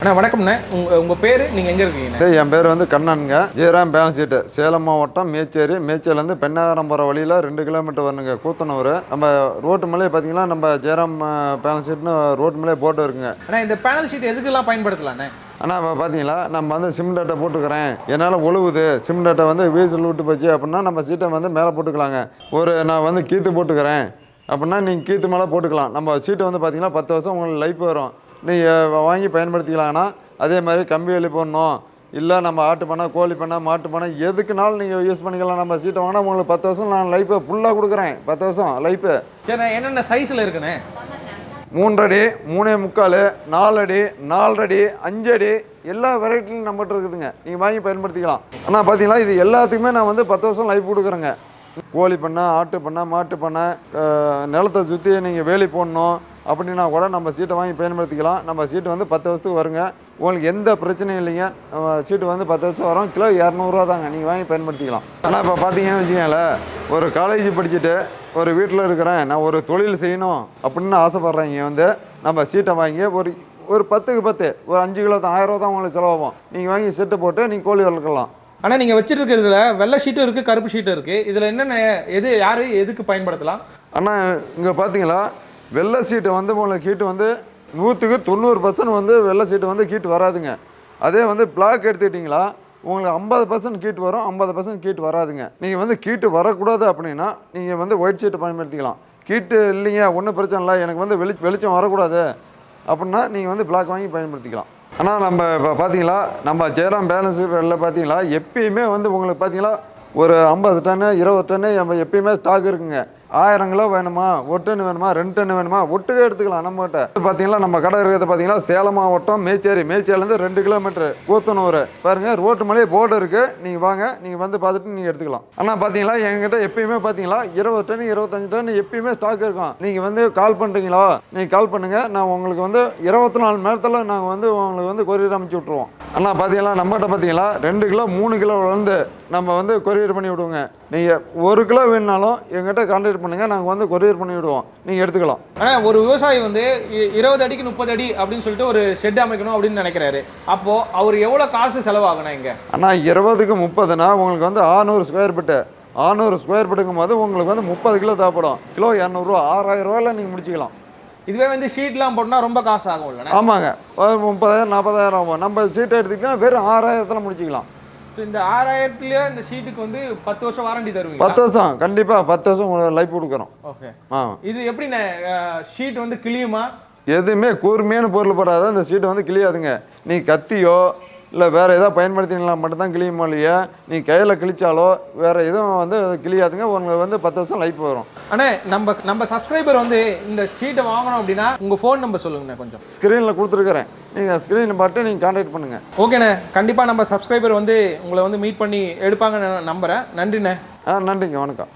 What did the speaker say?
அண்ணா வணக்கம்ண்ணே. உங்கள் பேர், நீங்கள் எங்கே இருக்கீங்க? என் பேர் வந்து கண்ணனுங்க. ஜெயராம் பேலன்ஸ் ஷீட்டு, சேலம் மாவட்டம் மேச்சேரி. மேச்சேரிலேருந்து பெண்ணாகரம் போகிற வழியில் 2 கிலோமீட்டர் வரணுங்க, கூத்தனூர். நம்ம ரோட்டு மேலே பார்த்தீங்கன்னா நம்ம ஜெயராம் பேலன்ஸ் ஷீட்னு ரோட்டு மேலே போட்டு இருக்குங்க. அண்ணா இந்த பேனல் ஷீட் எதுக்கெல்லாம் பயன்படுத்தலாண்ணே? ஆனால் இப்போ பார்த்தீங்களா நம்ம வந்து சிமெண்ட் அட்டை போட்டுக்கிறேன், என்னால் ஒழுகுது, சிமெண்ட் அட்டை வந்து வீசில் விட்டு போச்சு அப்படின்னா நம்ம சீட்டை வந்து மேலே போட்டுக்கலாங்க. நான் வந்து கீற்று போட்டுக்கிறேன் அப்படின்னா நீங்கள் கீற்று மேலே போட்டுக்கலாம். நம்ம சீட்டை வந்து பார்த்தீங்கன்னா 10 வருஷம் உங்களுக்கு லைஃப் வரும், நீங்கள் வாங்கி பயன்படுத்திக்கலாங்கன்னா. அதே மாதிரி கம்பி வேலி போடணும், இல்லை நம்ம ஆட்டு பண்ணை, கோழி பண்ணை, மாட்டு பண்ணை, எதுக்குனாலும் நீங்கள் யூஸ் பண்ணிக்கலாம். நம்ம சீட்டை வாங்கினா உங்களுக்கு 10 வருஷம் நான் லைஃப்பை ஃபுல்லாக கொடுக்குறேன். 10 வருஷம் லைஃப்பு. சரி, என்னென்ன சைஸில் இருக்குண்ணே? 3 அடி, 3.75, 4 அடி, 4 அடி, 5 அடி, எல்லா வெரைட்டிலும் நம்மகிட்ட இருக்குதுங்க. நீங்கள் வாங்கி பயன்படுத்திக்கலாம். ஆனால் பார்த்தீங்களா இது எல்லாத்துக்குமே நான் வந்து 10 வருஷம் லைஃப் கொடுக்குறேங்க. கோழி பண்ணை, ஆட்டு பண்ணை, மாட்டு பண்ணை, நிலத்தை சுற்றி நீங்கள் வேலி போடணும் அப்படின்னா கூட நம்ம சீட்டை வாங்கி பயன்படுத்திக்கலாம். நம்ம சீட்டு வந்து 10 வருஷத்துக்கு வருங்க, உங்களுக்கு எந்த பிரச்சனையும் இல்லைங்க. நம்ம சீட்டு வந்து 10 வருஷம் வரும், கிலோ 200 தாங்க, நீங்கள் வாங்கி பயன்படுத்திக்கலாம். ஆனால் இப்போ பார்த்தீங்கன்னு வச்சுக்கோங்களேன், ஒரு காலேஜ் படிச்சுட்டு ஒரு வீட்டில் இருக்கிறேன், நான் ஒரு தொழில் செய்யணும் அப்படின்னு ஆசைப்பட்றேன். இங்கே வந்து நம்ம சீட்டை வாங்கி ஒரு 10க்கு 10, ஒரு 5 கிலோ தான், 1000 ரூபா தான் உங்களுக்கு செலவாகும். நீங்கள் வாங்கி செட்டு போட்டு நீங்கள் கோழி வளர்க்கலாம். ஆனால் நீங்கள் வச்சுருக்கிறதுல வெள்ளை ஷீட்டும் இருக்குது, கருப்பு ஷீட்டும் இருக்குது. இதில் என்னென்ன யார் எதுக்கு பயன்படுத்தலாம்? ஆனால் இங்கே பார்த்தீங்களா வெள்ளை சீட்டு வந்து உங்களுக்கு கீட்டு வந்து 100க்கு 90% வந்து வெள்ளை சீட்டு வந்து கீட்டு வராதுங்க. அதே வந்து பிளாக் எடுத்துக்கிட்டிங்களா உங்களுக்கு 50% கீட்டு வரும், 50% கீட்டு வராதுங்க. நீங்கள் வந்து கீட்டு வரக்கூடாது அப்படின்னா நீங்கள் வந்து ஒயிட் சீட்டை பயன்படுத்திக்கலாம். கீட்டு இல்லைங்க, ஒன்றும் பிரச்சனை இல்லை, எனக்கு வந்து வெளிச்சம் வரக்கூடாது அப்படின்னா நீங்கள் வந்து பிளாக் வாங்கி பயன்படுத்திக்கலாம். ஆனால் நம்ம இப்போ பார்த்தீங்களா நம்ம ஜெயராம் பேலன்ஸ் ஷீட்டில் பார்த்தீங்களா எப்பயுமே வந்து உங்களுக்கு பார்த்தீங்களா ஒரு 50 டன்னு 20 டன்னு நம்ம எப்பயுமே ஸ்டாக் இருக்குங்க. 1000 கிலோ வேணுமா, 1 டன் வேணுமா, 2 டன் வேணுமா, ஒட்டுக்கே எடுத்துக்கலாம். நம்மகிட்ட பார்த்தீங்களா நம்ம கடை இருக்கிறத பார்த்தீங்கன்னா சேலம் மாவட்டம் மேச்சேரி. மேச்சேரிலேருந்து 2 கிலோமீட்டர் கூத்தனூர். பாருங்கள் ரோட்டு மேலே போர்டு இருக்குது, நீங்கள் வாங்க, நீங்கள் வந்து பார்த்துட்டு நீங்கள் எடுத்துக்கலாம். ஆனால் பார்த்தீங்களா எங்ககிட்ட எப்பயுமே பார்த்தீங்களா 20 டன் 25 டன் எப்பயுமே ஸ்டாக் இருக்கும். நீங்கள் வந்து கால் பண்ணுறீங்களா, நீங்கள் கால் பண்ணுங்கள், நான் உங்களுக்கு வந்து 24 மணி நேரத்தில் நாங்கள் வந்து உங்களுக்கு வந்து கொரியர் அமைச்சு விட்ருவோம். ஆனால் பார்த்தீங்களா நம்மகிட்ட பார்த்தீங்களா 2 கிலோ 3 கிலோ வந்து நம்ம வந்து கொரியர் பண்ணி விடுவோங்க. நீங்கள் 1 கிலோ வேணுனாலும் எங்கிட்ட கான்டாக்ட் பண்ணுங்கள், நாங்கள் வந்து கொரியர் பண்ணி விடுவோம், நீங்கள் எடுத்துக்கலாம். ஆனால் ஒரு விவசாயி வந்து 20 அடிக்கு 30 அடி அப்படின்னு சொல்லிட்டு ஒரு ஷெட் அமைக்கணும் அப்படின்னு நினைக்கிறாரு. அப்போது அவர் எவ்வளோ காசு செலவாகணும் இங்கே? ஆனால் 20க்கு 30னா உங்களுக்கு வந்து 600 ஸ்கொயர் ஃபீட்டு. 600 ஸ்கொயர் ஃபீட்டுங்கும் போது உங்களுக்கு வந்து 30 கிலோ தேவைப்படும். கிலோ 200 ரூபா, 6000 ரூபாயில் நீங்கள் முடிச்சிக்கலாம். இதுவே வந்து ஷீட்லாம் போட்டால் ரொம்ப காசு ஆகும் இல்லைன்னா? ஆமாங்க, 30,000 40,000 ஆகும். நம்ம சீட்டை எடுத்துக்கிட்டா வெறும் 6000 முடிச்சிக்கலாம். ஸோ இந்த 6000த்துலேயே இந்த ஷீட்டுக்கு வந்து 10 வருஷம் வாரண்டி தருவீங்க? 10 வருஷம் கண்டிப்பாக 10 வருஷம் உங்களுக்கு லைஃப் கொடுக்குறோம். ஓகே. இது எப்படிண்ணே ஷீட் வந்து கிளியுமா? எதுவுமே கூர்மையான பொருள் போடாத இந்த சீட்டை வந்து கிளியாதுங்க. நீ கத்தியோ இல்லை வேறு எதாவது பயன்படுத்தினா மட்டும்தான் கிளியுமோ இல்லையா, நீ கையில் கிழிச்சாலோ வேறு எதுவும் வந்து கிளியாதுங்க. உங்களுக்கு வந்து 10 வருஷம் லைஃப் வரும். ஆனால் நம்ம சப்ஸ்கிரைபர் வந்து இந்த ஷீட்டை வாங்கணும் அப்படின்னா உங்கள் ஃபோன் நம்பர் சொல்லுங்கண்ணே கொஞ்சம். ஸ்க்ரீனில் கொடுத்துருக்குறேன், நீங்கள் ஸ்க்ரீனை பார்த்து நீங்கள் கான்டாக்ட் பண்ணுங்கள். ஓகேண்ணே, கண்டிப்பாக நம்ம சப்ஸ்கிரைபர் வந்து உங்களை வந்து மீட் பண்ணி எடுப்பாங்கன்னு நம்புகிறேன். நன்றிண்ணே. நன்றிங்க, வணக்கம்.